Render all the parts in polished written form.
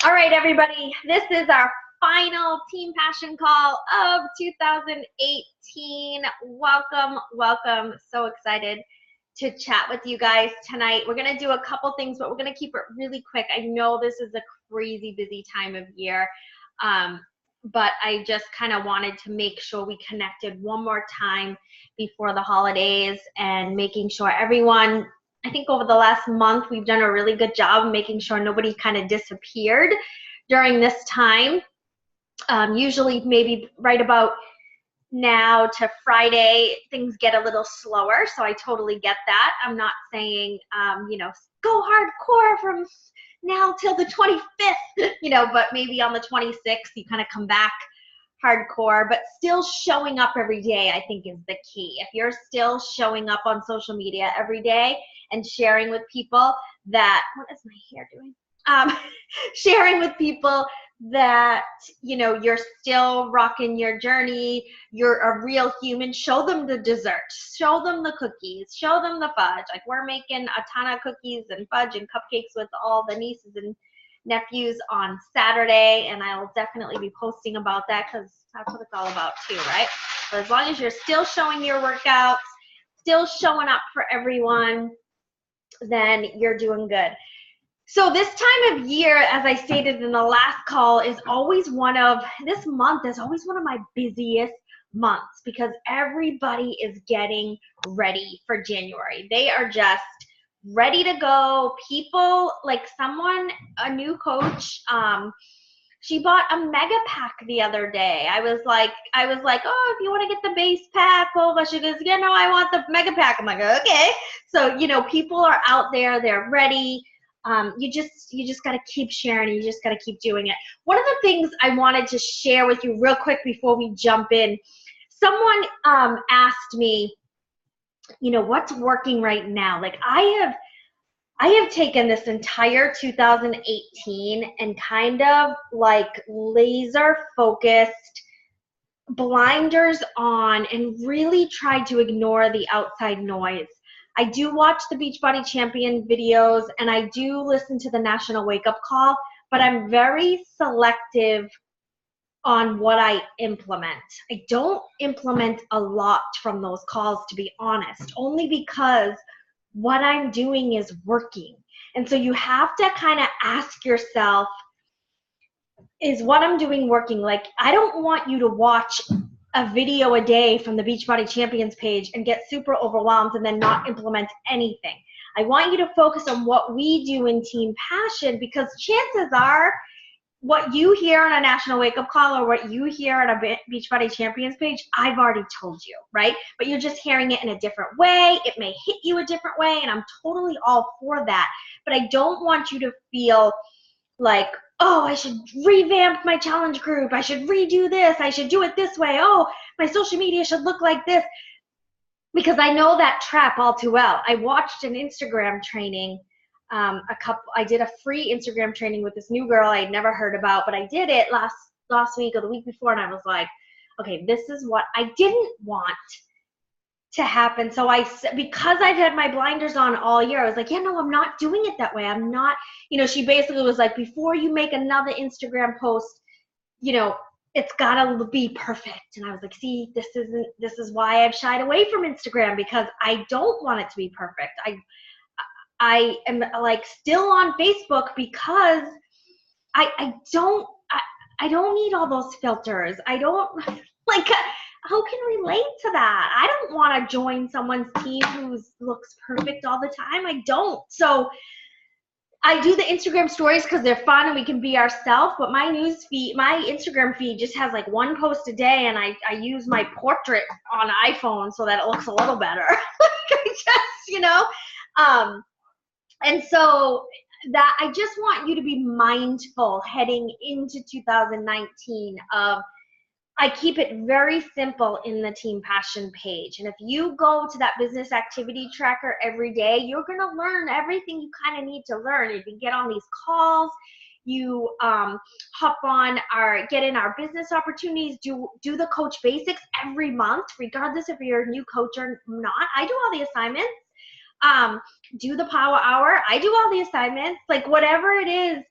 All right, everybody, this is our final Team Passion call of 2018. Welcome, welcome. So excited to chat with you guys tonight. We're going to do a couple things, but we're going to keep it really quick. I know this is a crazy busy time of year, but I just kind of wanted to make sure we connected one more time before the holidays and making sure everyone, I think over the last month, we've done a really good job of making sure nobody kind of disappeared during this time. Usually maybe right about now to Friday, things get a little slower, so I totally get that. I'm not saying, go hardcore from now till the 25th, but maybe on the 26th, you kind of come back hardcore, but still showing up every day, I think, is the key. If you're still showing up on social media every day and sharing with people that, what is my hair doing? Sharing with people that, you're still rocking your journey, you're a real human, show them the desserts, show them the cookies, show them the fudge. Like, we're making a ton of cookies and fudge and cupcakes with all the nieces and nephews on Saturday, and I'll definitely be posting about that because that's what it's all about too, right? But as long as you're still showing your workouts, still showing up for everyone, then you're doing good. So this time of year, as I stated in the last call, is always this month is always one of my busiest months because everybody is getting ready for January. They are just ready to go. People, like a new coach, she bought a mega pack the other day. I was like, oh, if you want to get the base pack, she goes, I want the mega pack. I'm like, okay. So, people are out there, they're ready. You just got to keep sharing. You just got to keep doing it. One of the things I wanted to share with you real quick before we jump in, someone asked me, what's working right now? Like, I have taken this entire 2018 and kind of like laser focused, blinders on, and really tried to ignore the outside noise. I do watch the Beachbody Champion videos and I do listen to the National Wake Up Call, but I'm very selective on what I implement. I don't implement a lot from those calls, to be honest, only because what I'm doing is working. And so you have to kind of ask yourself, is what I'm doing working? Like, I don't want you to watch a video a day from the Beachbody Champions page and get super overwhelmed and then not implement anything. I want you to focus on what we do in Team Passion, because chances are what you hear on a National Wake Up Call or what you hear on a Beachbody Champions page, I've already told you, right? But you're just hearing it in a different way. It may hit you a different way, and I'm totally all for that. But I don't want you to feel like, oh, I should revamp my challenge group. I should redo this. I should do it this way. Oh, my social media should look like this. Because I know that trap all too well. I watched an Instagram training, I did a free Instagram training with this new girl I had never heard about, but I did it last week or the week before, and I was like, okay, this is what I didn't want to happen. So because I've had my blinders on all year, I was like, I'm not doing it that way. I'm not, she basically was like, before you make another Instagram post, it's gotta be perfect. And I was like, see, this is why I've shied away from Instagram, because I don't want it to be perfect. I am like still on Facebook because I don't need all those filters. I don't like, who can relate to that? I don't want to join someone's team who looks perfect all the time. I don't. So I do the Instagram stories because they're fun and we can be ourselves, but my Instagram feed just has like one post a day, and I use my portrait on iPhone so that it looks a little better. And so that I just want you to be mindful heading into 2019 of, I keep it very simple in the Team Passion page. And if you go to that business activity tracker every day, you're going to learn everything you kind of need to learn. If you get on these calls, you get in our business opportunities, do the coach basics every month, regardless if you're a new coach or not. I do all the assignments. Do the power hour. I do all the assignments, like whatever it is.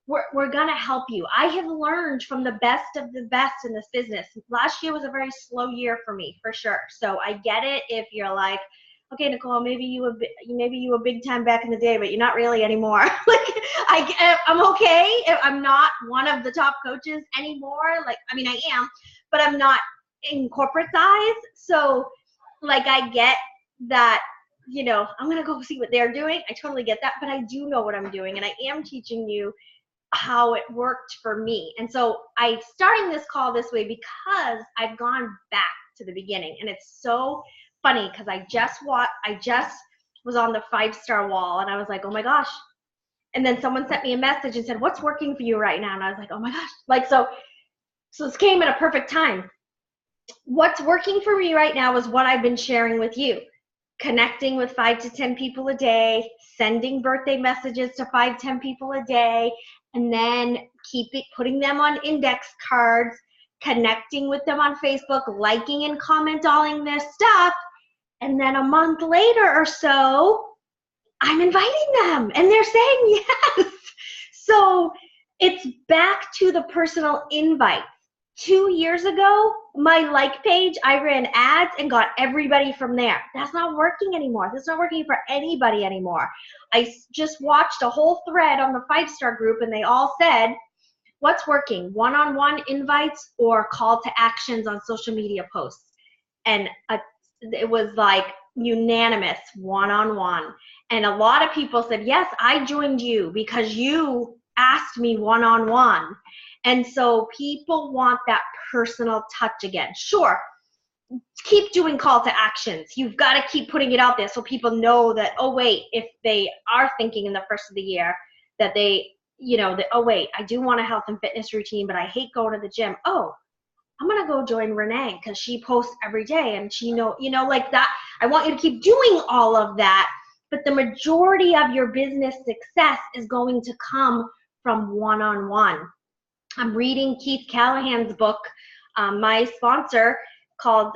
we're going to help you. I have learned from the best of the best in this business. Last year was a very slow year for me, for sure. So I get it if you're like, okay, Nicole, maybe you were big time back in the day, but you're not really anymore. Like I'm okay if I'm not one of the top coaches anymore. Like, I mean, I am, but I'm not in corporate size. So like, I get that, you know, I'm going to go see what they're doing. I totally get that, but I do know what I'm doing, and I am teaching you how it worked for me. And so I'm starting this call this way because I've gone back to the beginning, and it's so funny because I just was on the 5-star wall, and I was like, oh my gosh. And then someone sent me a message and said, what's working for you right now? And I was like, oh my gosh. Like, so this came at a perfect time. What's working for me right now is what I've been sharing with you. Connecting with 5 to 10 people a day, sending birthday messages to 5-10 people a day, and then putting them on index cards, connecting with them on Facebook, liking and commenting their stuff. And then a month later or so, I'm inviting them and they're saying yes. So it's back to the personal invite. 2 years ago, my like page, I ran ads and got everybody from there. That's not working anymore. That's not working for anybody anymore. I just watched a whole thread on the 5-star group, and they all said, what's working? One-on-one invites or call to actions on social media posts? And it was like unanimous, one-on-one. And a lot of people said, yes, I joined you because you asked me one-on-one. And so people want that personal touch again. Sure, keep doing call to actions. You've got to keep putting it out there so people know that, oh wait, if they are thinking in the first of the year that they, you know, that, oh wait, I do want a health and fitness routine, but I hate going to the gym. Oh, I'm going to go join Renee because she posts every day and she like that. I want you to keep doing all of that, but the majority of your business success is going to come from one-on-one. I'm reading Keith Callahan's book, my sponsor, called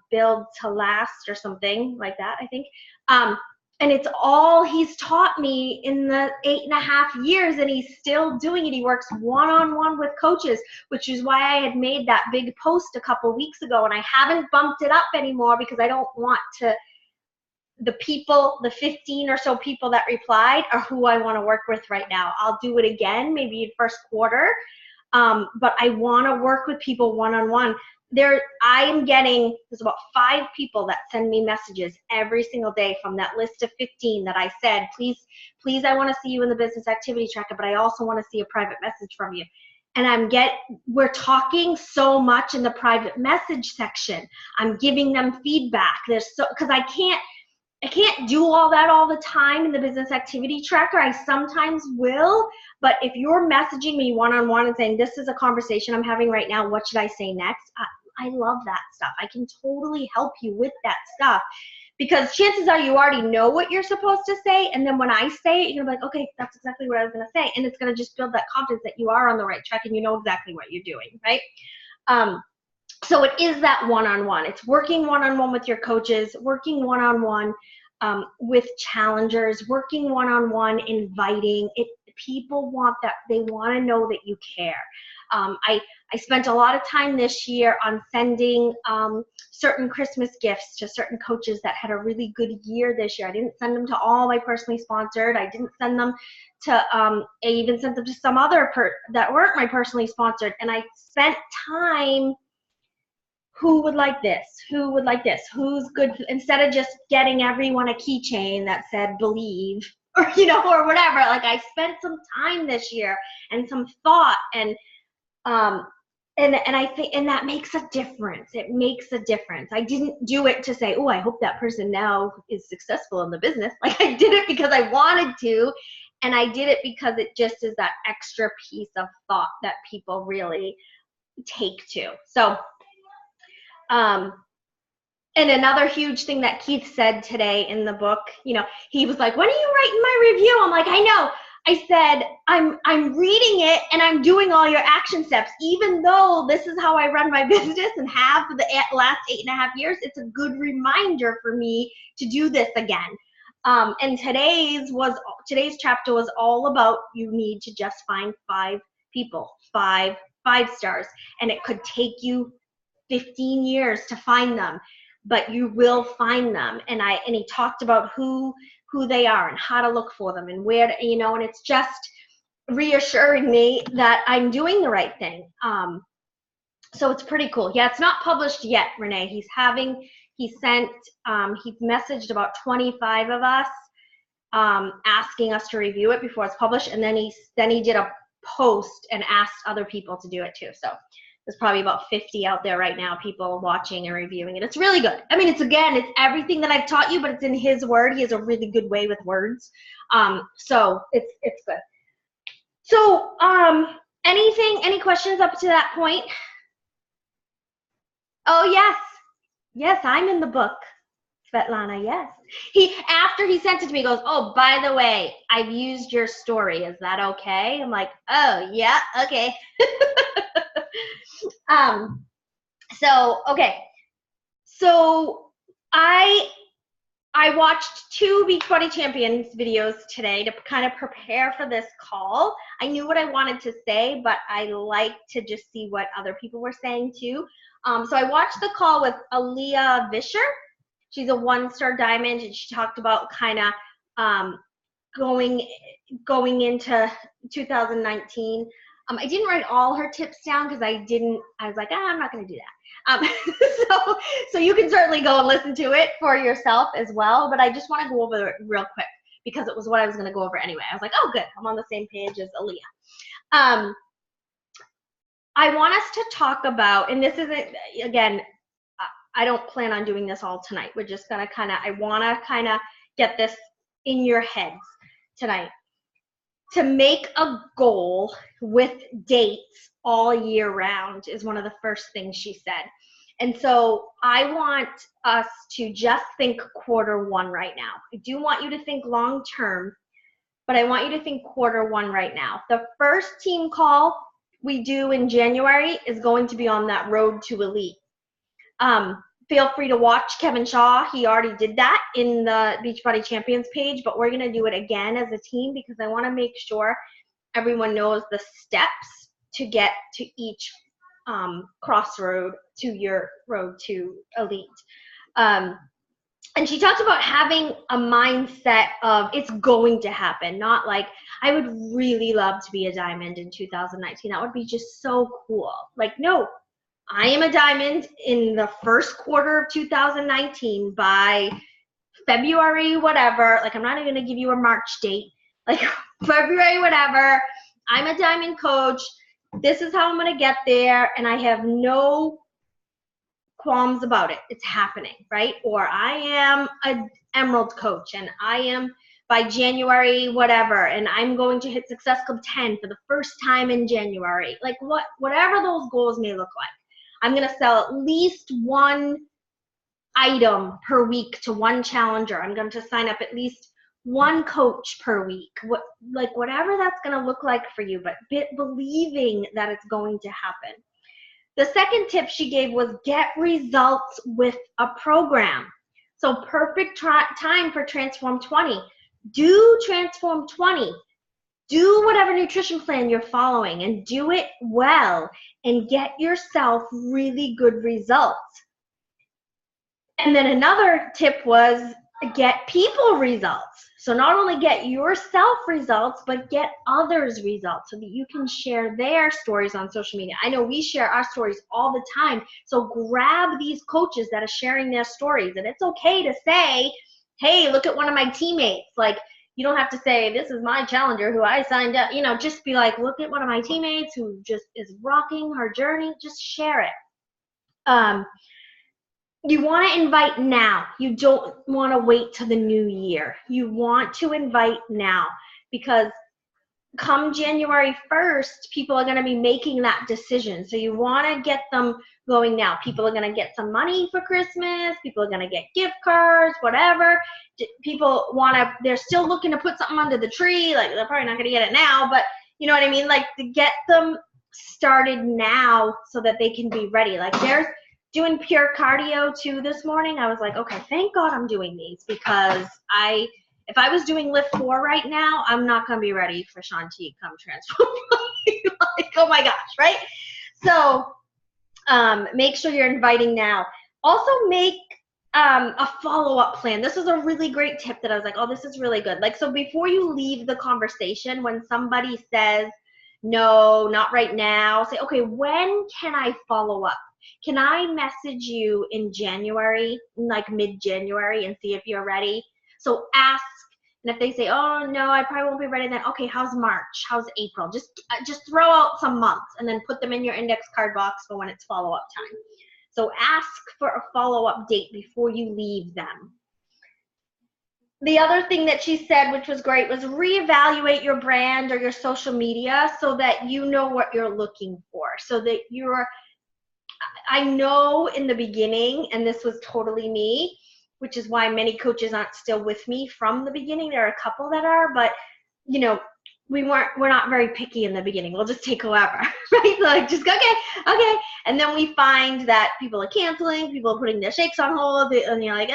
Build to Last or something like that, I think. And it's all he's taught me in the 8.5 years, and he's still doing it. He works one-on-one with coaches, which is why I had made that big post a couple weeks ago, and I haven't bumped it up anymore because I don't want to. The 15 or so people that replied are who I want to work with right now. I'll do it again, maybe in first quarter. But I want to work with people one-on-one. There's about 5 people that send me messages every single day from that list of 15 that I said, please, I want to see you in the business activity tracker, but I also want to see a private message from you. And we're talking so much in the private message section. I'm giving them feedback. Because I can't do all that all the time in the business activity tracker. I sometimes will, but if you're messaging me one-on-one and saying, this is a conversation I'm having right now, what should I say next? I love that stuff. I can totally help you with that stuff because chances are you already know what you're supposed to say. And then when I say it, you're gonna be like, okay, that's exactly what I was going to say. And it's going to just build that confidence that you are on the right track and you know exactly what you're doing, right? So it is that one-on-one. It's working one-on-one with your coaches, working one-on-one with challengers, working one-on-one, inviting it. People want that. They want to know that you care. I spent a lot of time this year on sending certain Christmas gifts to certain coaches that had a really good year this year. I didn't send them to all my personally sponsored. I didn't send them to, I even sent them to some other that weren't my personally sponsored. And I spent time, who would like this? Who would like this? Who's good? Instead of just getting everyone a keychain that said believe or, or whatever. Like I spent some time this year and some thought and I think, and that makes a difference. It makes a difference. I didn't do it to say, oh, I hope that person now is successful in the business. Like I did it because I wanted to, and I did it because it just is that extra piece of thought that people really take to. So, and another huge thing that Keith said today in the book, he was like, when are you writing my review? I'm like, I know. I said, I'm reading it and I'm doing all your action steps. Even though this is how I run my business and have for the last 8.5 years, it's a good reminder for me to do this again. And today's chapter was all about you need to just find 5 people, 5 stars, and it could take you 15 years to find them, but you will find them. And he talked about who they are and how to look for them and where to, and it's just reassuring me that I'm doing the right thing. So it's pretty cool. Yeah, it's not published yet, Renee. He messaged about 25 of us asking us to review it before it's published, and then he did a post and asked other people to do it too. So there's probably about 50 out there right now, people watching and reviewing it. It's really good. I mean, it's everything that I've taught you, but it's in his word. He has a really good way with words. So it's good. So any questions up to that point? Oh, yes, I'm in the book, Svetlana, yes. After he sent it to me, he goes, oh, by the way, I've used your story. Is that okay? I'm like, oh, yeah, okay. So I watched 2 Beachbody Champions videos today to kind of prepare for this call. I knew what I wanted to say, but I like to just see what other people were saying too. So I watched the call with Aaliyah Vischer. She's a 1-star diamond, and she talked about kind of going into 2019. I didn't write all her tips down because I was like, I'm not going to do that. So you can certainly go and listen to it for yourself as well, but I just want to go over it real quick because it was what I was going to go over anyway. I was like, oh, good, I'm on the same page as Aaliyah. I want us to talk about, and this isn't, again, I don't plan on doing this all tonight. We're just going to I want to kind of get this in your heads tonight. To make a goal with dates all year round is one of the first things she said. And so I want us to just think Q1 right now. I do want you to think long term, but I want you to think Q1 right now. The first team call we do in January is going to be on that road to elite. Feel free to watch Kevin Shaw. He already did that in the Beachbody Champions page, but we're going to do it again as a team because I want to make sure everyone knows the steps to get to each crossroad to your road to elite. And she talked about having a mindset of it's going to happen, not like I would really love to be a diamond in 2019. That would be just so cool. Like, no. I am a diamond in the first quarter of 2019 by February, whatever. Like, I'm not even going to give you a March date. Like, February, whatever. I'm a diamond coach. This is how I'm going to get there. And I have no qualms about it. It's happening, right? Or I am an emerald coach and I am by January, whatever, and I'm going to hit Success Club 10 for the first time in January. Like, whatever those goals may look like. I'm going to sell at least 1 item per week to 1 challenger. I'm going to sign up at least 1 coach per week. Whatever that's going to look like for you, but believing that it's going to happen. The second tip she gave was get results with a program. So perfect time for Transform 20. Do Transform 20. Do whatever nutrition plan you're following and do it well and get yourself really good results. And then another tip was get people results. So not only get yourself results, but get others results so that you can share their stories on social media. I know we share our stories all the time. So grab these coaches that are sharing their stories. And it's okay to say, hey, look at one of my teammates. Like, you don't have to say, this is my challenger who I signed up. Just be like, look at one of my teammates who just is rocking her journey. Just share it. You want to invite now. You don't want to wait till the new year. You want to invite now because come January 1st, people are going to be making that decision. So you want to get them going now. People are going to get some money for Christmas. People are going to get gift cards, whatever. People they're still looking to put something under the tree. Like, they're probably not going to get it now, but you know what I mean? Like, to get them started now so that they can be ready. Like, there's doing pure cardio too this morning. I was like, okay, thank God I'm doing these because If I was doing lift 4 right now, I'm not going to be ready for Shanti come transform. Like, oh my gosh, right? So make sure you're inviting now. Also make a follow-up plan. This is a really great tip that I was like, oh, this is really good. Like, so before you leave the conversation, when somebody says, no, not right now, say, okay, when can I follow up? Can I message you in January, like mid-January, and see if you're ready? So ask, and if they say, oh, no, I probably won't be ready then, okay, how's March? How's April? Just throw out some months and then put them in your index card box for when it's follow-up time. So ask for a follow-up date before you leave them. The other thing that she said, which was great, was reevaluate your brand or your social media so that you know what you're looking for. So that I know in the beginning, and this was totally me, which is why many coaches aren't still with me from the beginning. There are a couple that are, but you know, we're not very picky in the beginning. We'll just take whoever, right? Like, just go, okay. And then we find that people are canceling, people are putting their shakes on hold, and you're like,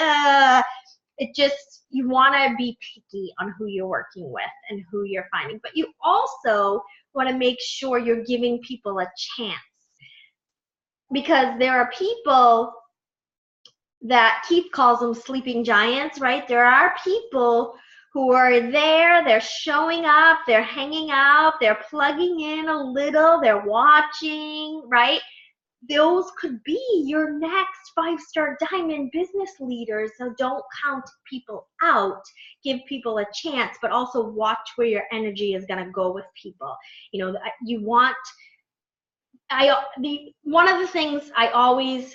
you want to be picky on who you're working with and who you're finding. But you also want to make sure you're giving people a chance. Because there are people that Keith calls them sleeping giants, right? There are people who are there, they're showing up, they're hanging out, they're plugging in a little, they're watching, right? Those could be your next 5-star diamond business leaders. So don't count people out. Give people a chance, but also watch where your energy is going to go with people. You know, you want, one of the things I always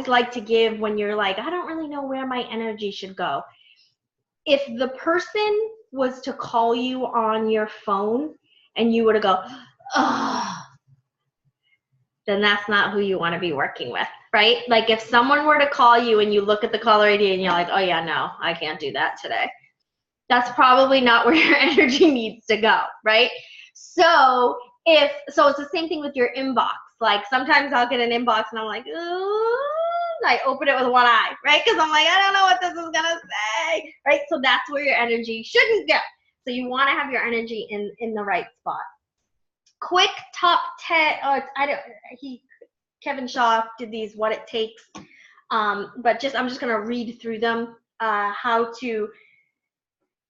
like to give when you're like, I don't really know where my energy should go. If the person was to call you on your phone and you were to go, oh, then that's not who you want to be working with, right? Like if someone were to call you and you look at the caller ID and you're like, oh yeah, no, I can't do that today. That's probably not where your energy needs to go, right? So it's the same thing with your inbox. Like sometimes I'll get an inbox and I'm like, ooh, I open it with one eye, right? Because I'm like, I don't know what this is gonna say, right? So that's where your energy shouldn't go. So you want to have your energy in the right spot. Quick top 10. Kevin Shaw did these what it takes, but I'm just gonna read through them.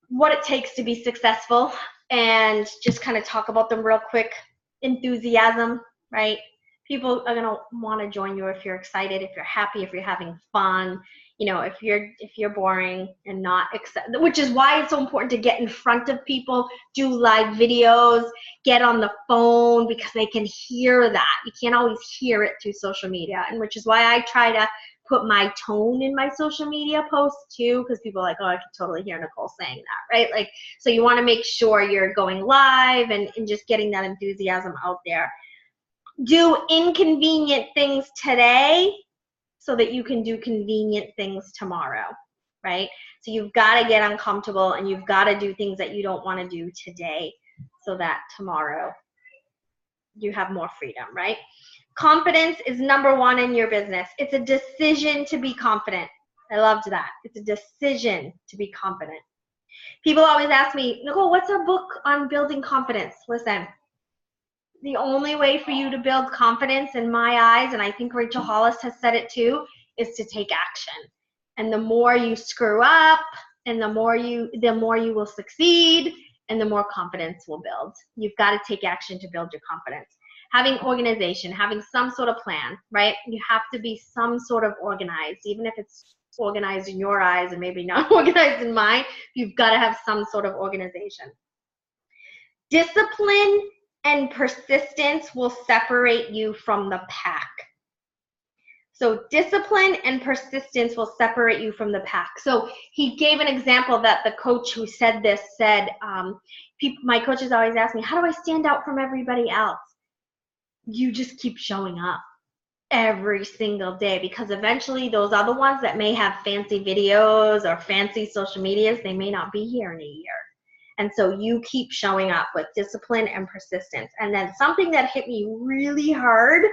What it takes to be successful, and just kind of talk about them real quick. Enthusiasm, right? People are gonna want to join you if you're excited, if you're happy, if you're having fun. You know, if you're boring and not excited, which is why it's so important to get in front of people, do live videos, get on the phone, because they can hear that. You can't always hear it through social media, and which is why I try to put my tone in my social media posts too, because people are like, oh, I can totally hear Nicole saying that, right? Like, so you want to make sure you're going live and just getting that enthusiasm out there. Do inconvenient things today so that you can do convenient things tomorrow, right? So you've got to get uncomfortable and you've got to do things that you don't want to do today so that tomorrow you have more freedom, right? Confidence is number one in your business. It's a decision to be confident. I loved that. It's a decision to be confident. People always ask me, Nicole, what's a book on building confidence? Listen, the only way for you to build confidence in my eyes, and I think Rachel Hollis has said it too, is to take action. And the more you screw up, and the more you will succeed, and the more confidence will build. You've got to take action to build your confidence. Having organization, having some sort of plan, right? You have to be some sort of organized, even if it's organized in your eyes and maybe not organized in mine. You've got to have some sort of organization. Discipline and persistence will separate you from the pack. So discipline and persistence will separate you from the pack. So he gave an example that the coach who said this said, my coaches always ask me, how do I stand out from everybody else? You just keep showing up every single day, because eventually those other ones that may have fancy videos or fancy social medias, they may not be here in a year. And so you keep showing up with discipline and persistence. And then something that hit me really hard,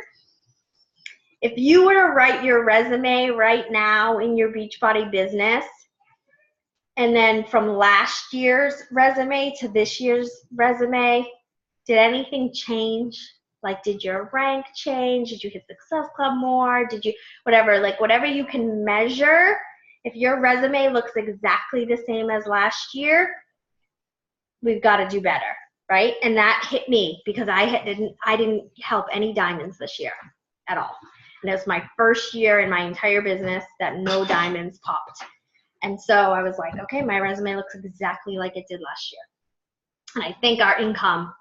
if you were to write your resume right now in your Beachbody business, And then from last year's resume to this year's resume, did anything change? Like, did your rank change? Did you hit Success Club more? Did you, whatever, like whatever you can measure. If your resume looks exactly the same as last year, we've got to do better, right? And that hit me because I didn't help any diamonds this year at all. And it was my first year in my entire business that no diamonds popped. And so I was like, okay, my resume looks exactly like it did last year. And I think our income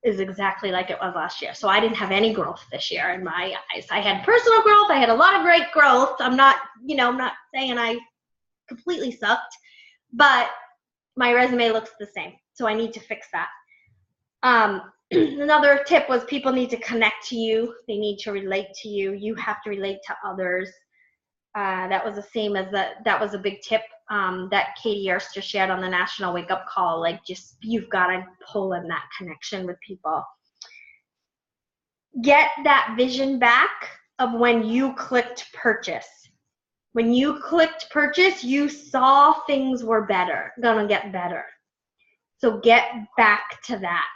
is exactly like it was last year. So I didn't have any growth this year in my eyes. I had personal growth. I had a lot of great growth. I'm not saying I completely sucked, but my resume looks the same. So I need to fix that. Another tip was people need to connect to you. They need to relate to you. You have to relate to others. That was the same as that was a big tip that Katie Erster shared on the National Wake Up Call. Like, just, you've got to pull in that connection with people. Get that vision back of when you clicked purchase. When you clicked purchase, you saw things were gonna get better. So get back to that.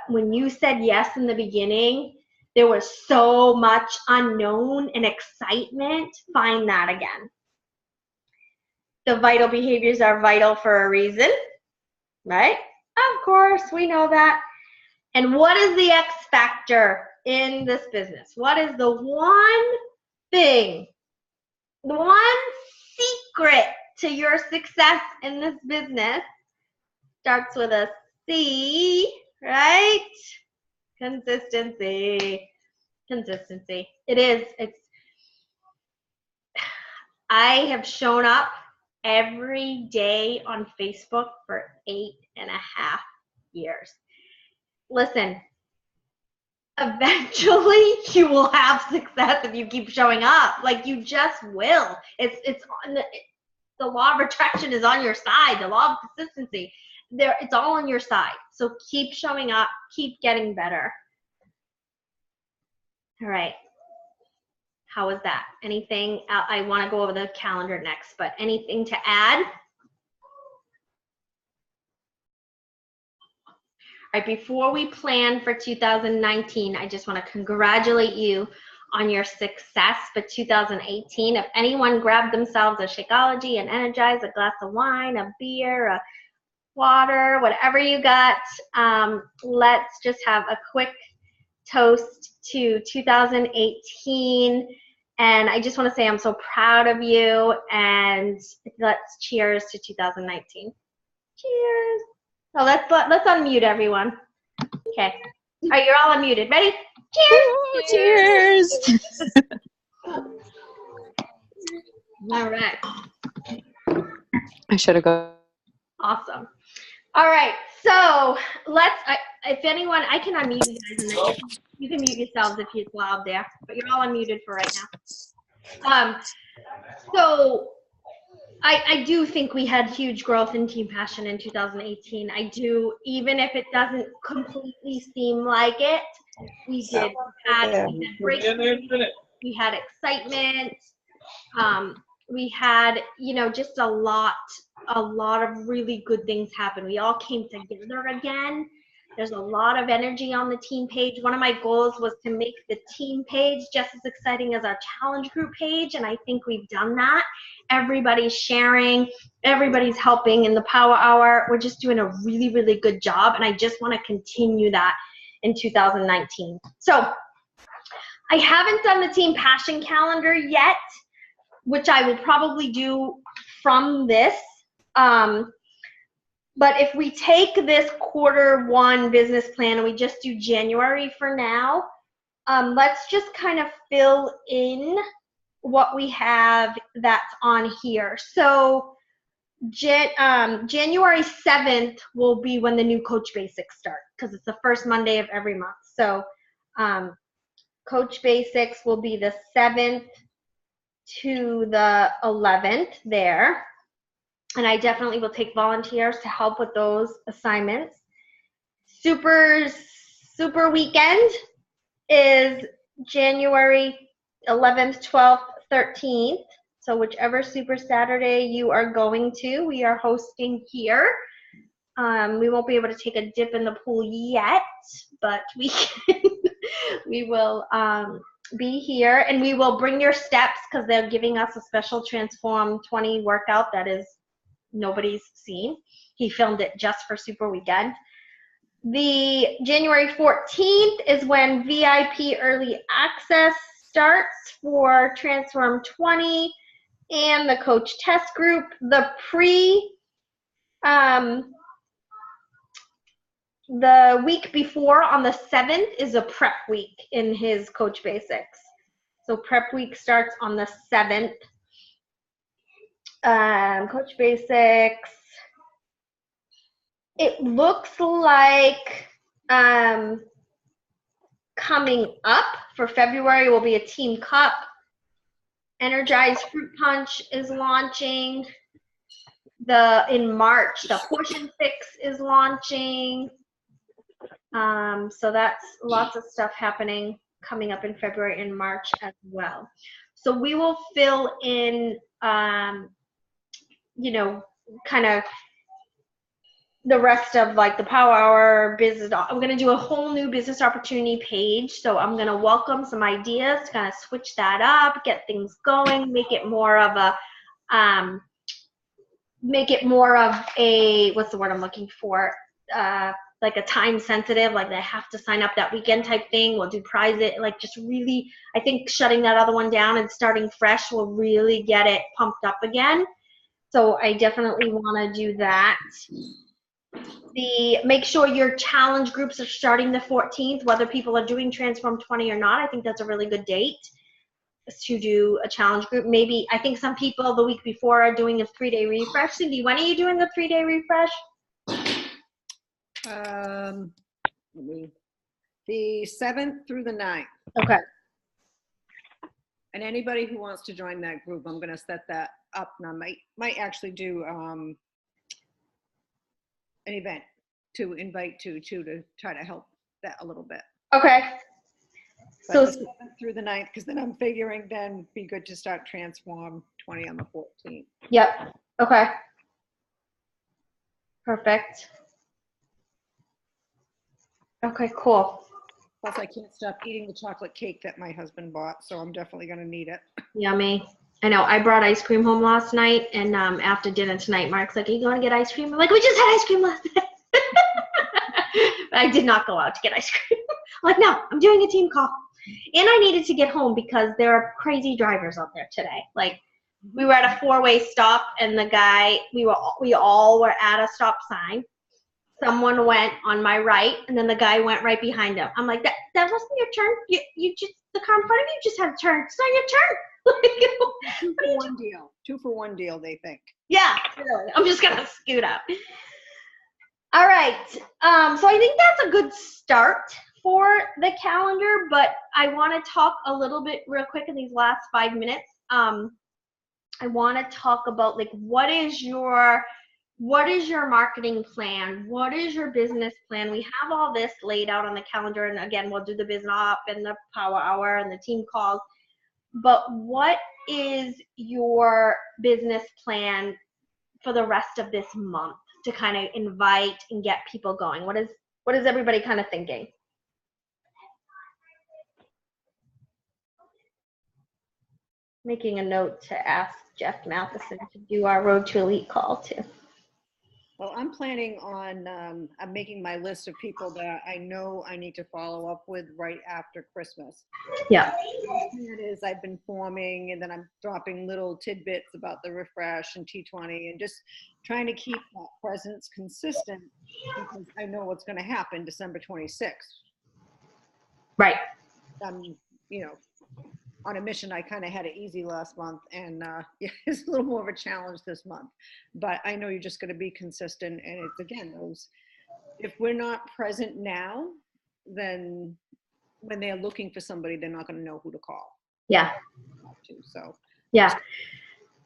When you said yes in the beginning, there was so much unknown and excitement. Find that again. The vital behaviors are vital for a reason, right? Of course, we know that. And what is the X factor in this business? What is the one thing, the one secret to your success in this business? Starts with a C, right? Consistency. Consistency. I have shown up every day on Facebook for 8.5 years. Listen, eventually you will have success if you keep showing up. Like, you just will. It's on the law of attraction is on your side. The law of consistency. It's all on your side. So keep showing up, keep getting better. All right. How was that? Anything? I want to go over the calendar next, but anything to add? All right, before we plan for 2019, I just want to congratulate you on your success for 2018. If anyone grabbed themselves a Shakeology, an Energize, a glass of wine, a beer, a water, whatever you got, let's just have a quick toast to 2018. And I just want to say I'm so proud of you, and let's cheers to 2019. Cheers. So let's unmute everyone. Okay. All right, you're all unmuted. Ready? Cheers. Cheers. All right. I should have gone. Awesome. All right. So if anyone, I can unmute you guys, and then you can mute yourselves if it's loud there, but you're all unmuted for right now. So I do think we had huge growth in Team Passion in 2018. I do, even if it doesn't completely seem like it. We did. We had excitement. We had, just a lot of really good things happen. We all came together again. There's a lot of energy on the team page. One of my goals was to make the team page just as exciting as our challenge group page, and I think we've done that. Everybody's sharing, everybody's helping in the Power Hour. We're just doing a really, really good job, and I just want to continue that in 2019. So I haven't done the Team Passion calendar yet, which I will probably do from this. But if we take this Q1 business plan and we just do January for now, let's just kind of fill in what we have that's on here. So January 7th will be when the new Coach Basics start, because it's the first Monday of every month. So Coach Basics will be the 7th to the 11th there. And I definitely will take volunteers to help with those assignments. Super weekend is January 11th, 12th, 13th. So whichever Super Saturday you are going to, we are hosting here. We won't be able to take a dip in the pool yet, but we can, we will be here, and we will bring your steps because they're giving us a special Transform 20 workout that is nobody's seen. He filmed it just for Super Weekend. The January 14th is when VIP early access starts for Transform 20 and the coach test group. The week before, on the 7th, is a prep week in his Coach Basics. So prep week starts on the 7th. Coach Basics. It looks like coming up for February will be a Team Cup. Energized Fruit Punch is launching. In March, the Portion Fix is launching. So that's lots of stuff happening coming up in February and March as well. So we will fill in, you know, kind of the rest of like the Power Hour business. I'm going to do a whole new business opportunity page. So I'm going to welcome some ideas to kind of switch that up, get things going, make it more of a, what's the word I'm looking for? Like a time sensitive, like they have to sign up that weekend type thing. We'll do prize it, like just really, I think shutting that other one down and starting fresh will really get it pumped up again. So I definitely want to do that. Make sure your challenge groups are starting the 14th, whether people are doing Transform 20 or not. I think that's a really good date to do a challenge group. Maybe, I think some people the week before are doing a 3-day refresh. Cindy, when are you doing the 3-day refresh? The 7th through the 9th. Okay. And anybody who wants to join that group, I'm going to set that up. And I might actually do an event to invite to try to help that a little bit. Okay. But So the 7th through the 9th, because then I'm figuring then be good to start Transform 20 on the 14th. Yep. Okay. Perfect. Okay, cool. Plus, I can't stop eating the chocolate cake that my husband bought, so I'm definitely going to need it. Yummy. I know. I brought ice cream home last night, and after dinner tonight, Mark's like, "Are you going to get ice cream?" I'm like, "We just had ice cream last night." But I did not go out to get ice cream. I'm like, no, I'm doing a team call. And I needed to get home because there are crazy drivers out there today. Like, we were at a 4-way stop, and the guy, we all were at a stop sign. Someone went on my right, and then the guy went right behind him. I'm like, that wasn't your turn. You just, the car in front of you just had a turn. It's not your turn. 2-for-1 deal. 2-for-1 deal, they think. Yeah, really. I'm just gonna scoot up. All right. So I think that's a good start for the calendar, but I want to talk a little bit real quick in these last 5 minutes. I want to talk about like what is your marketing plan? What is your business plan? We have all this laid out on the calendar, and again, we'll do the business op and the Power Hour and the team calls. But what is your business plan for the rest of this month to kind of invite and get people going? What is everybody kind of thinking? Making a note to ask Jeff Matheson to do our Road to Elite call too. Well, I'm planning on, I'm making my list of people that I know I need to follow up with right after Christmas. Yeah. It is, I've been forming, and then I'm dropping little tidbits about the refresh and T20 and just trying to keep that presence consistent because I know what's going to happen December 26th. Right. You know, on a mission. I kind of had it easy last month, and it's a little more of a challenge this month. But I know you're just going to be consistent, and it's again those. If we're not present now, then when they're looking for somebody, they're not going to know who to call. Yeah. So. Yeah,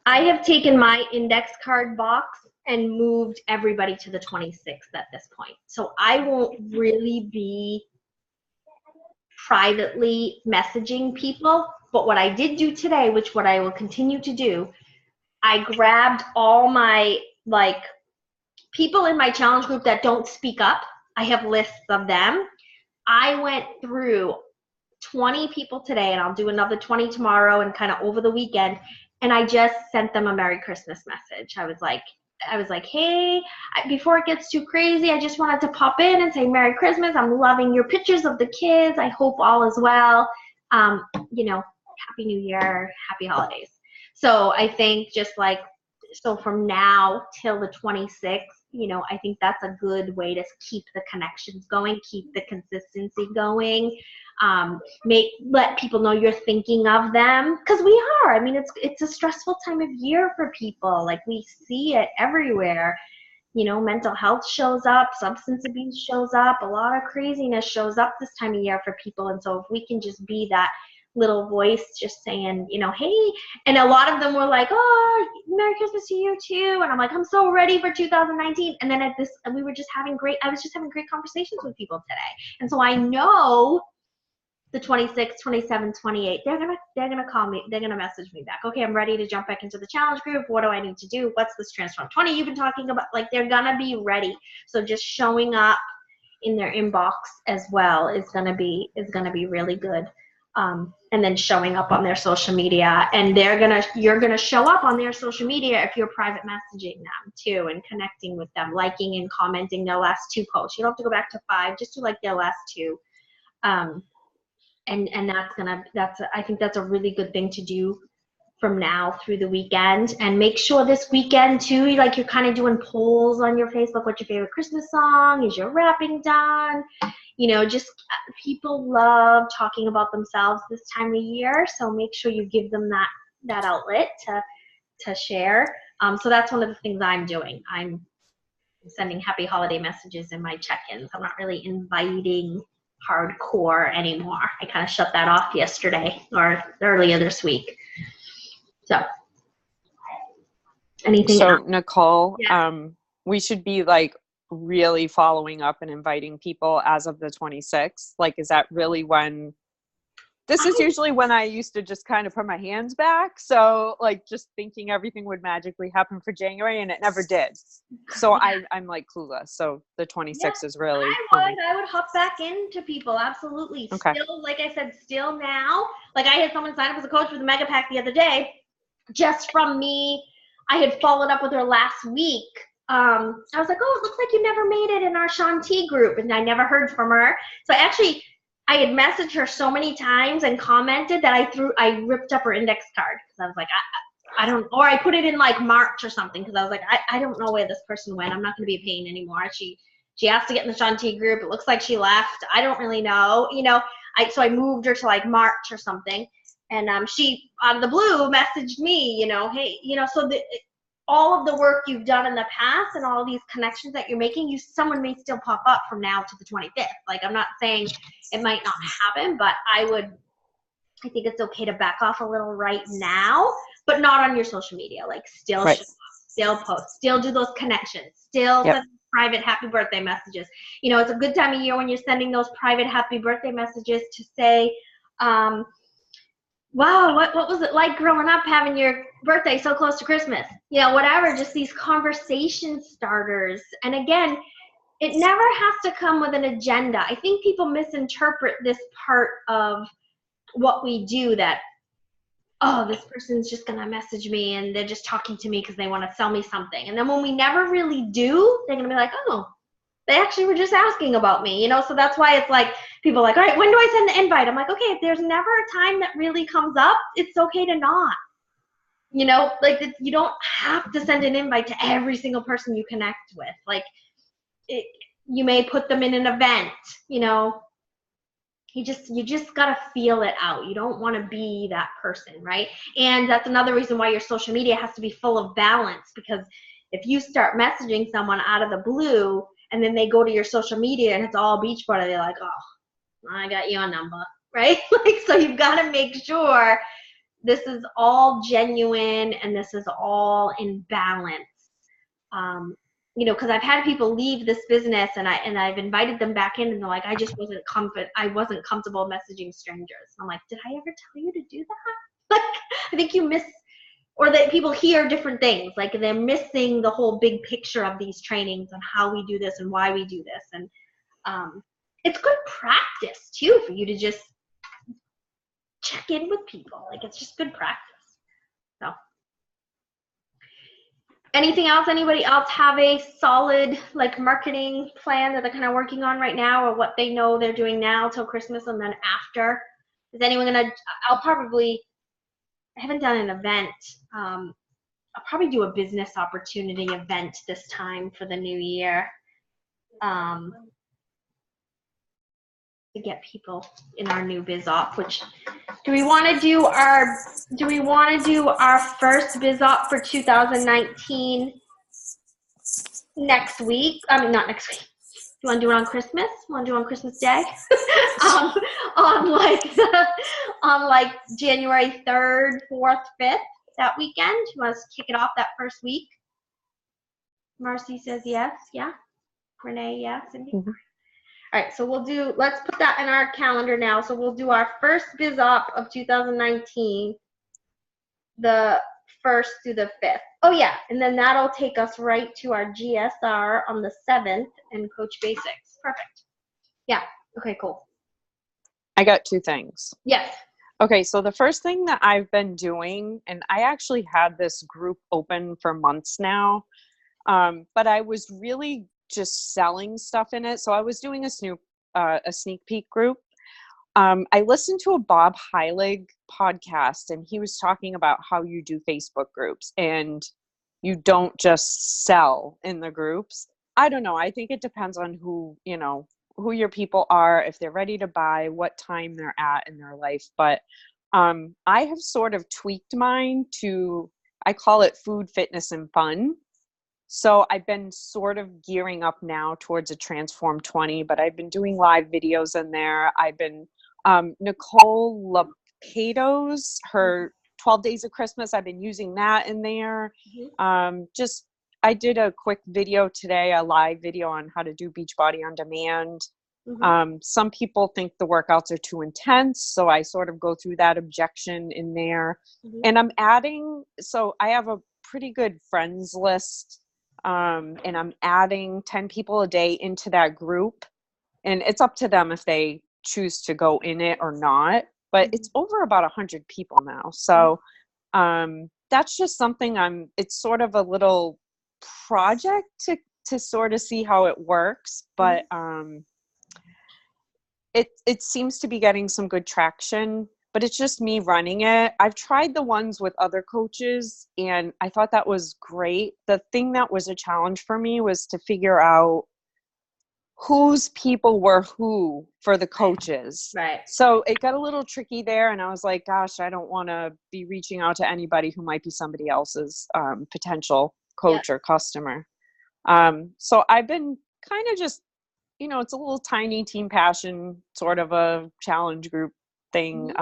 I have taken my index card box and moved everybody to the 26th at this point. So I won't really be privately messaging people. But what I did do today, which what I will continue to do, I grabbed all my like people in my challenge group that don't speak up. I have lists of them. I went through 20 people today, and I'll do another 20 tomorrow and kind of over the weekend. And I just sent them a Merry Christmas message. I was like, hey, before it gets too crazy, I just wanted to pop in and say Merry Christmas. I'm loving your pictures of the kids. I hope all is well. Happy New Year, happy holidays. So I think just like, so from now till the 26th, I think that's a good way to keep the connections going, keep the consistency going, let people know you're thinking of them, because we are. I mean, it's a stressful time of year for people. Like, we see it everywhere. Mental health shows up, substance abuse shows up, a lot of craziness shows up this time of year for people. And so if we can just be that little voice just saying, hey, and a lot of them were like, oh, Merry Christmas to you too. And I'm like, I'm so ready for 2019. And then I was just having great conversations with people today. And so I know the 26th, 27th, 28th, they're gonna call me, they're gonna message me back. Okay, I'm ready to jump back into the challenge group. What do I need to do? What's this Transform 20 you've been talking about? Like, they're gonna be ready. So just showing up in their inbox as well is gonna be really good. And then showing up on their social media, and you're gonna show up on their social media if you're private messaging them too, and connecting with them, liking and commenting their last 2 posts. You don't have to go back to 5, just to like their last 2. And I think that's a really good thing to do from now through the weekend. And make sure this weekend too, like, you're kind of doing polls on your Facebook. What's your favorite Christmas song? Is your wrapping done? Just people love talking about themselves this time of year. So make sure you give them that outlet to share. So that's one of the things I'm doing. I'm sending happy holiday messages in my check-ins. I'm not really inviting hardcore anymore. I kind of shut that off yesterday or earlier this week. So anything else? Nicole, Yeah. we should be like really following up and inviting people as of the 26th. Like, is that really when? This is usually when I used to just kind of put my hands back. So like, just thinking everything would magically happen for January, and it never did. So I'm like clueless. So the 26th is really. I would hop back into people. Absolutely. Okay. Still, like I said, still now, like, I had someone sign up as a coach with the Mega Pack the other day, just from me. I had followed up with her last week. I was like, oh, it looks like you never made it in our Shanti group, and I never heard from her. So I had messaged her so many times and commented that I ripped up her index card, because I was like, I don't, or I put it in like March or something, because I was like, I don't know where this person went. I'm not going to be a pain anymore. She asked to get in the Shanti group. It looks like she left. I don't really know, so I moved her to like March or something. And she, out of the blue, messaged me, hey, so all of the work you've done in the past and all these connections that you're making, someone may still pop up from now to the 25th. Like, I'm not saying it might not happen, but I think it's okay to back off a little right now, but not on your social media. Like, still right. show up, still post, still do those connections, still send private happy birthday messages. It's a good time of year when you're sending those private happy birthday messages to say, wow, what was it like growing up having your birthday so close to Christmas? Whatever, just these conversation starters. And again, it never has to come with an agenda. I think people misinterpret this part of what we do, that, oh, this person's just going to message me and they're just talking to me because they want to sell me something. And then when we never really do, they're going to be like, oh, they actually were just asking about me, So that's why it's like, people are like, all right, when do I send the invite? I'm like, okay, if there's never a time that really comes up, it's okay to not. Like, you don't have to send an invite to every single person you connect with. Like, you may put them in an event, you just got to feel it out. You don't want to be that person, right? And that's another reason why your social media has to be full of balance, because if you start messaging someone out of the blue and then they go to your social media and it's all beach party, they're like, oh, I got your number, right? Like, so you've got to make sure this is all genuine and this is all in balance. you know, because I've had people leave this business and I've invited them back in and they're like, I wasn't comfortable messaging strangers. I'm like, did I ever tell you to do that? Like, I think you miss, or that people hear different things. Like they're missing the whole big picture of these trainings and how we do this and why we do this. And it's good practice too for you to just check in with people. Like it's just good practice. So anything else? Anybody else have a solid like marketing plan that they're kind of working on right now, or what they know they're doing now till Christmas and then after? Is anyone gonna? I haven't done an event. I'll probably do a business opportunity event this time for the new year. To get people in our new biz op, which do we want to do our first biz op for 2019 next week? I mean, not next week. You want to do it on Christmas? Want to do it on Christmas Day? on like January 3rd, 4th, 5th, that weekend. You want us to kick it off that first week? Marcy says yes. Yeah. Renee, yes. Mm-hmm. All right, so let's put that in our calendar now. So we'll do our first biz op of 2019, the 1st through the 5th. Oh yeah, and then that'll take us right to our GSR on the 7th and Coach Basics. Perfect. Yeah, okay, cool. I got 2 things. Yes. Okay, so the first thing that I've been doing, and I actually had this group open for months now, but I was really just selling stuff in it. So I was doing a sneak peek group. I listened to a Bob Heilig podcast, and he was talking about how you do Facebook groups and you don't just sell in the groups. I don't know. I think it depends on who your people are, if they're ready to buy, what time they're at in their life. But I have sort of tweaked mine to, I call it food, fitness, and fun. So I've been sort of gearing up now towards a Transform 20, but I've been doing live videos in there. I've been, Nicole Lapato's, her 12 Days of Christmas, I've been using that in there. I did a quick video today, a live video on how to do Beachbody on demand. Mm-hmm. Some people think the workouts are too intense, so I sort of go through that objection in there. Mm-hmm. And I'm adding, so I have a pretty good friends list. And I'm adding 10 people a day into that group, and it's up to them if they choose to go in it or not, but mm-hmm. It's over about 100 people now. So, that's just something it's sort of a little project to sort of see how it works, but, it seems to be getting some good traction. But it's just me running it. I've tried the ones with other coaches, and I thought that was great. The thing that was a challenge for me was to figure out whose people were who for the coaches. Right. So it got a little tricky there, and I was like, gosh, I don't want to be reaching out to anybody who might be somebody else's potential coach or customer. So I've been kind of just, it's a little tiny Team Passion sort of a challenge group thing.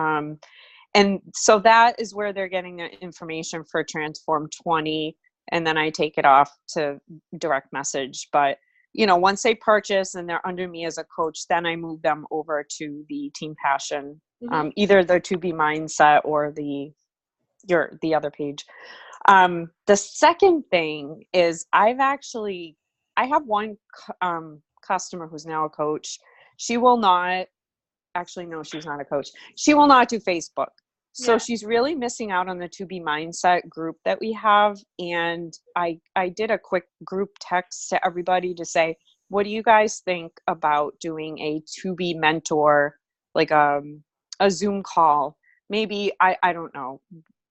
And so that is where they're getting the information for Transform 20, and then I take it off to direct message. But once they purchase and they're under me as a coach, then I move them over to the Team Passion, either the To Be Mindset or the other page. The second thing is I have one customer who's now a coach. She will not. Actually, no, she's not a coach. She will not do Facebook. So she's really missing out on the To Be Mindset group that we have. And I did a quick group text to everybody to say, what do you guys think about doing a To Be mentor, like a Zoom call? Maybe, I don't know,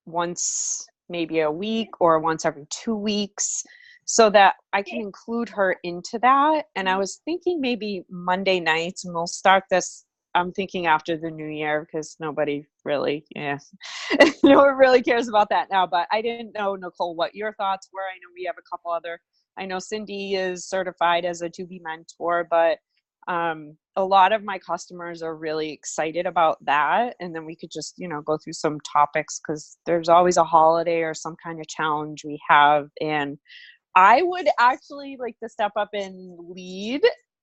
once maybe a week or once every 2 weeks, so that I can include her into that. And I was thinking maybe Monday nights, and we'll start this, I'm thinking after the new year, because nobody really, no one really cares about that now. But I didn't know, Nicole, what your thoughts were. I know we have a couple other, I know Cindy is certified as a To Be mentor, but a lot of my customers are really excited about that. And then we could just, go through some topics, because there's always a holiday or some kind of challenge we have. And I would actually like to step up and lead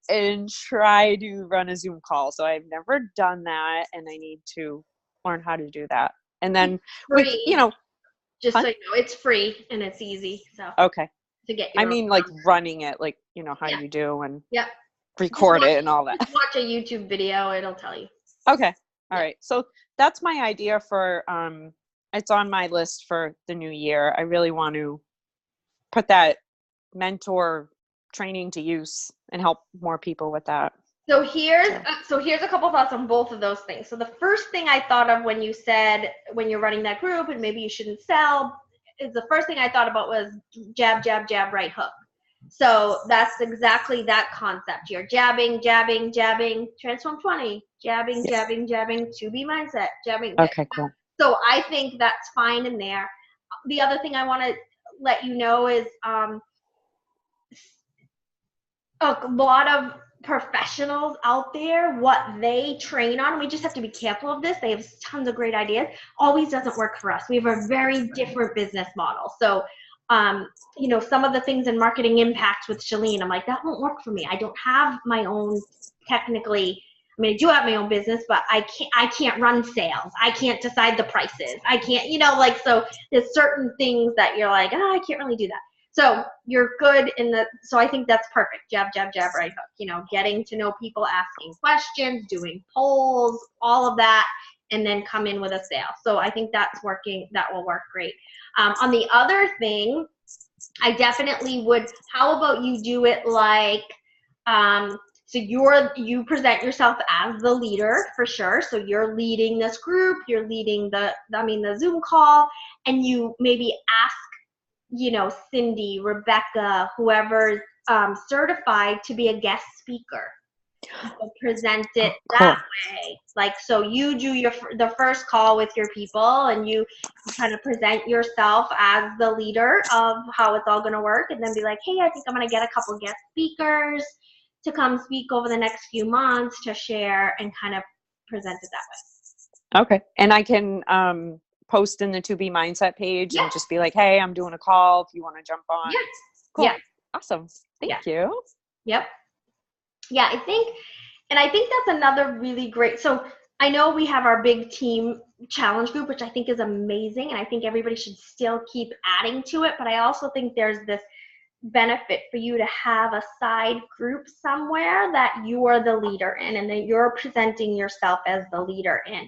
and try to run a Zoom call. So I've never done that, and I need to learn how to do that. And then with, Free. Just Fun? so you know, it's free and it's easy. So okay. to get I your mean, own like content. running it, like, how Yeah. you do and Yep. record it and all that. Just watch a YouTube video, it'll tell you. Okay. All right. So that's my idea for, it's on my list for the new year. I really want to put that mentor training to use and help more people with that. So here's a couple thoughts on both of those things. So the first thing I thought of when you said when you're running that group and maybe you shouldn't sell, is the first thing I thought about was jab, jab, jab, right hook. So that's exactly that concept. You're jabbing, jabbing, jabbing, transform 20, jabbing, jabbing, jabbing, 2B mindset, jabbing. Okay, cool. So I think that's fine in there. The other thing I want to let you know is a lot of professionals out there, what they train on, we just have to be careful of this. They have tons of great ideas. Always doesn't work for us. We have a very different business model. So, some of the things in marketing impact with Chalene, I'm like, that won't work for me. I don't have my own technically. I mean, I do have my own business, but I can't run sales. I can't decide the prices. I can't, so there's certain things that you're like, I can't really do that. So you're good so I think that's perfect. Jab, jab, jab, right hook, getting to know people, asking questions, doing polls, all of that, and then come in with a sale. So I think that's working. That will work great. On the other thing, I definitely would, how about you do it like, so you present yourself as the leader for sure. So you're leading this group, you're leading the Zoom call, and you maybe ask, Cindy, Rebecca, whoever's certified to be a guest speaker. So present it that way. Like, so you do the first call with your people and you kind of present yourself as the leader of how it's all going to work, and then be like, hey, I think I'm going to get a couple guest speakers to come speak over the next few months to share, and kind of present it that way. Okay. And I can post in the 2B Mindset page and just be like, hey, I'm doing a call if you want to jump on. Yes. Cool. Yeah. Awesome. Thank you. Yep. Yeah, I think that's another really great. So I know we have our big team challenge group, which I think is amazing, and I think everybody should still keep adding to it. But I also think there's this benefit for you to have a side group somewhere that you are the leader in, and that you're presenting yourself as the leader in.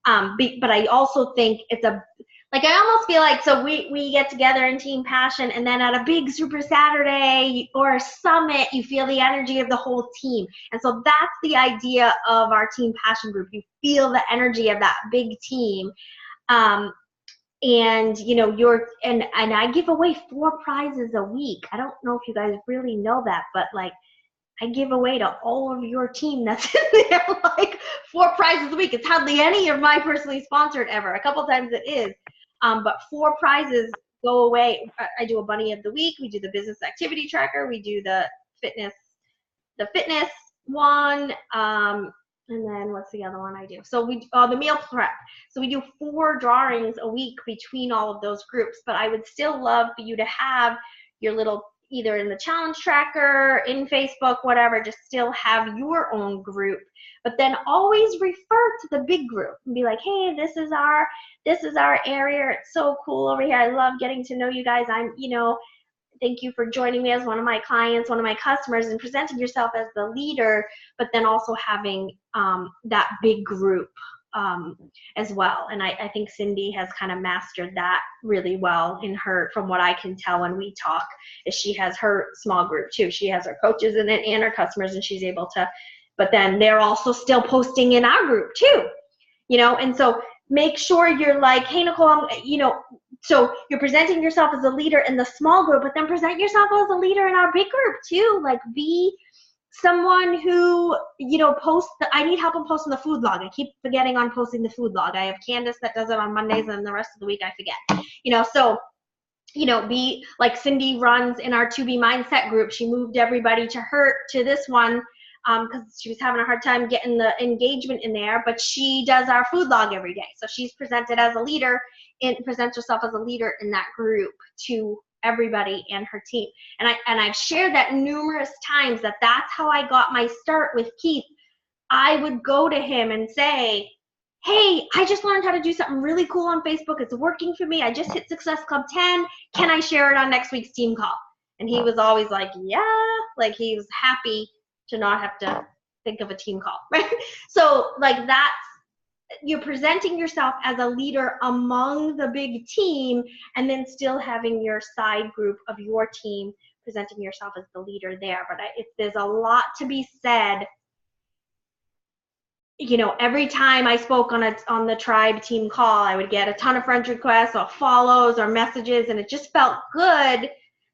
But I also think it's I almost feel like, so we get together in Team Passion, and then at a big Super Saturday or a summit, you feel the energy of the whole team. And so that's the idea of our Team Passion group. You feel the energy of that big team. And and I give away 4 prizes a week. I don't know if you guys really know that, but I give away to all of your team that's in there 4 prizes a week. It's hardly any of my personally sponsored ever. A couple times it is. But 4 prizes go away. I do a bunny of the week. We do the business activity tracker. We do the fitness one. And then what's the other one I do? So the meal prep. So we do 4 drawings a week between all of those groups. But I would still love for you to have your little, either in the challenge tracker, in Facebook, whatever, just still have your own group. But then always refer to the big group and be like, hey, this is our area. It's so cool over here. I love getting to know you guys. Thank you for joining me as one of my clients, one of my customers, and presenting yourself as the leader, but then also having that big group as well. And I think Cindy has kind of mastered that really well from what I can tell when we talk, is she has her small group too. She has her coaches in it and her customers, and she's able to, but then they're also still posting in our group too, and so make sure you're like, hey, Nicole, so you're presenting yourself as a leader in the small group, but then present yourself as a leader in our big group too. Be someone who, posts, I need help in posting the food log. I keep forgetting on posting the food log. I have Candace that does it on Mondays, and the rest of the week I forget, so, be like Cindy runs in our 2B Mindset group. She moved everybody to this one, because she was having a hard time getting the engagement in there, but she does our food log every day. So she's presented as a leader and presents herself as a leader in that group to everybody and her team. And I've shared that numerous times, that's how I got my start with Keith. I would go to him and say, hey, I just learned how to do something really cool on Facebook. It's working for me. I just hit Success Club 10. Can I share it on next week's team call? And he was always like, yeah, like he was happy to not have to think of a team call, right? So like you're presenting yourself as a leader among the big team, and then still having your side group of your team presenting yourself as the leader there. But there's a lot to be said. You know, every time I spoke on the tribe team call, I would get a ton of friend requests or follows or messages, and it just felt good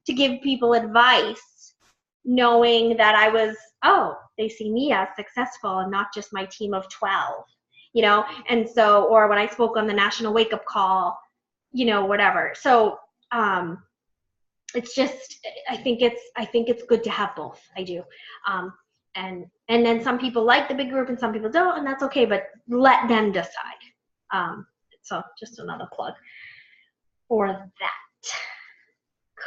to give people advice, knowing that I was, they see me as successful and not just my team of 12, you know. And so, or when I spoke on the National Wake Up Call, you know, whatever. So it's just, I think it's good to have both. I do. And then some people like the big group and some people don't, and that's okay, but let them decide. So just another plug for that.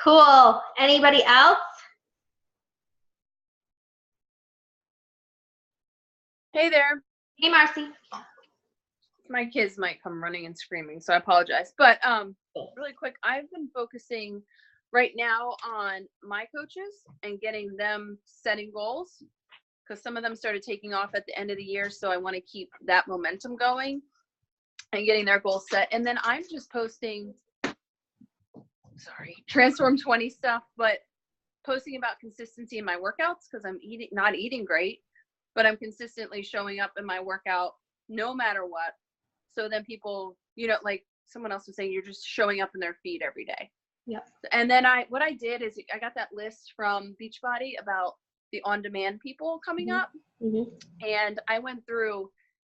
Cool. Anybody else? Hey there. Hey, Marcy. My kids might come running and screaming, so I apologize. But really quick, I've been focusing right now on my coaches and getting them setting goals, because some of them started taking off at the end of the year. So I want to keep that momentum going and getting their goals set. And then I'm just posting, Transform 20 stuff, but posting about consistency in my workouts, because I'm not eating great, but I'm consistently showing up in my workout no matter what. So then people, you know, like someone else was saying, you're just showing up in their feed every day. Yep. And then what I did is I got that list from Beachbody about the on-demand people coming up. Mm-hmm. And I went through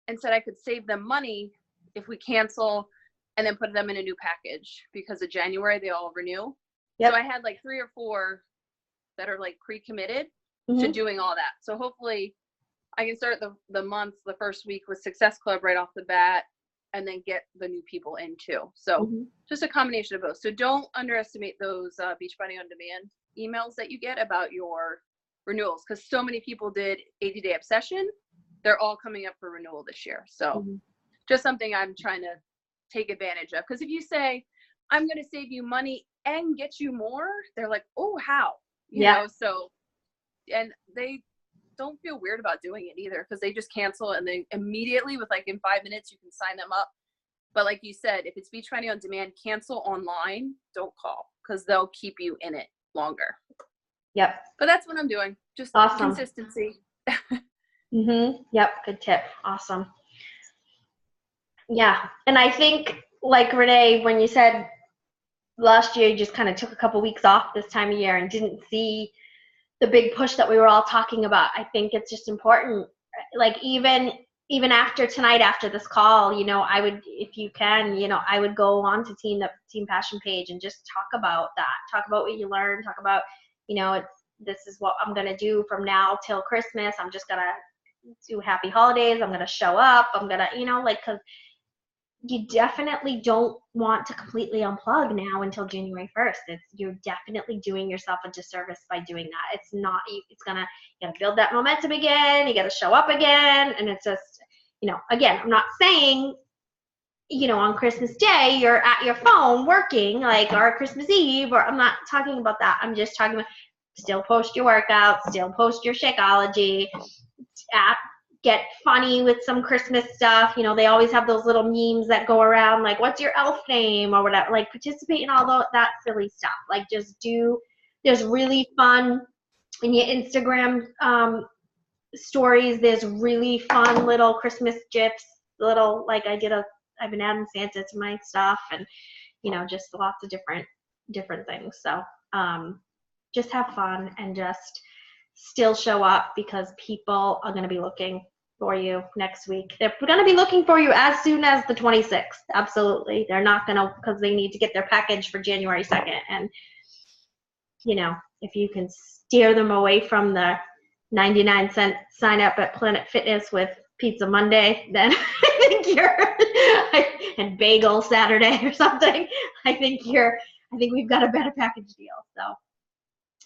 and said I could save them money if we cancel and then put them in a new package, because of January, they all renew. Yep. So I had like 3 or 4 that are like pre-committed Mm-hmm. to doing all that. So hopefully I can start the month, the first week with Success Club right off the bat, and then get the new people in too. So just a combination of both. So don't underestimate those Beachbody On Demand emails that you get about your renewals, because so many people did 80-day obsession. They're all coming up for renewal this year. So just something I'm trying to take advantage of, because if you say I'm going to save you money and get you more, they're like, oh, how? You know, so, and they don't feel weird about doing it either, because they just cancel and they immediately, with like in 5 minutes, you can sign them up. But like you said, if it's Beachbody On Demand, cancel online, don't call, because they'll keep you in it longer. Yep. But that's what I'm doing. Just awesome. Consistency. Yep. Good tip. Awesome. Yeah. And I think, like Renee, when you said last year you just kind of took a couple weeks off this time of year and didn't see the big push that we were all talking about, I think it's just important. Like even after tonight, after this call, you know, I would, if you can, you know, I would go on to Team Passion page and just talk about that. Talk about what you learned. Talk about, you know, this is what I'm going to do from now till Christmas. I'm just going to do happy holidays. I'm going to show up. I'm going to, you know, like, because you definitely don't want to completely unplug now until January 1st. You're definitely doing yourself a disservice by doing that. It's not, it's going to, you got to build that momentum again. You got to show up again. And it's just, you know, again, I'm not saying, you know, on Christmas Day, you're at your phone working, like, or Christmas Eve, or I'm not talking about that. I'm just talking about still post your workouts, still post your Shakeology, get funny with some Christmas stuff. You know, they always have those little memes that go around, like, what's your elf name or whatever. Like, participate in all that silly stuff. Like, just there's really fun in your Instagram stories. There's really fun little Christmas gifs, little, like, I've been adding Santa to my stuff, and, you know, just lots of different things. So just have fun and just still show up, because people are going to be looking for you next week. They're going to be looking for you as soon as the 26th. Absolutely. They're not going to, because they need to get their package for January 2nd. And, you know, if you can steer them away from the 99-cent sign up at Planet Fitness with Pizza Monday, then I think and Bagel Saturday or something, I think you're I think we've got a better package deal. So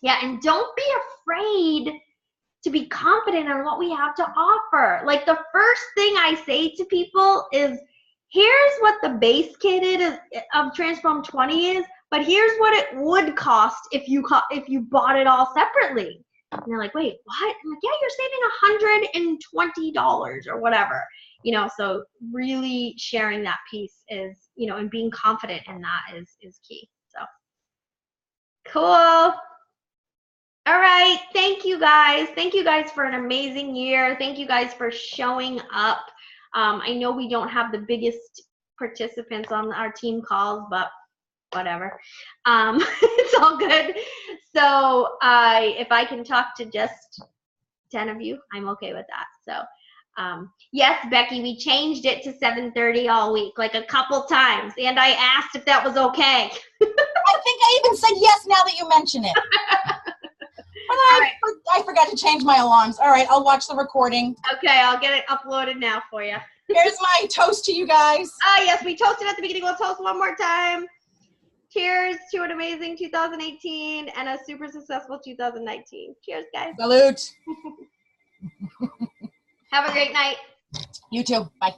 yeah, and don't be afraid to be confident in what we have to offer. Like the first thing I say to people is, here's what the base kit is of Transform 20 is, but here's what it would cost if you bought it all separately. And they're like, wait, what? I'm like, yeah, you're saving $120 or whatever. You know, so really sharing that piece is, you know, and being confident in that is key. So cool. All right. Thank you guys. Thank you guys for an amazing year. Thank you guys for showing up. I know we don't have the biggest participants on our team calls, but whatever. It's all good. So if I can talk to just 10 of you, I'm okay with that. So yes, Becky, we changed it to 7:30 all week, like a couple times, and I asked if that was okay. I think I even said yes now that you mention it. I forgot to change my alarms. All right, I'll watch the recording. Okay, I'll get it uploaded now for you. Here's my toast to you guys. Yes, we toasted at the beginning. We'll toast one more time. Cheers to an amazing 2018 and a super successful 2019. Cheers, guys. Salute. Have a great night. You too. Bye.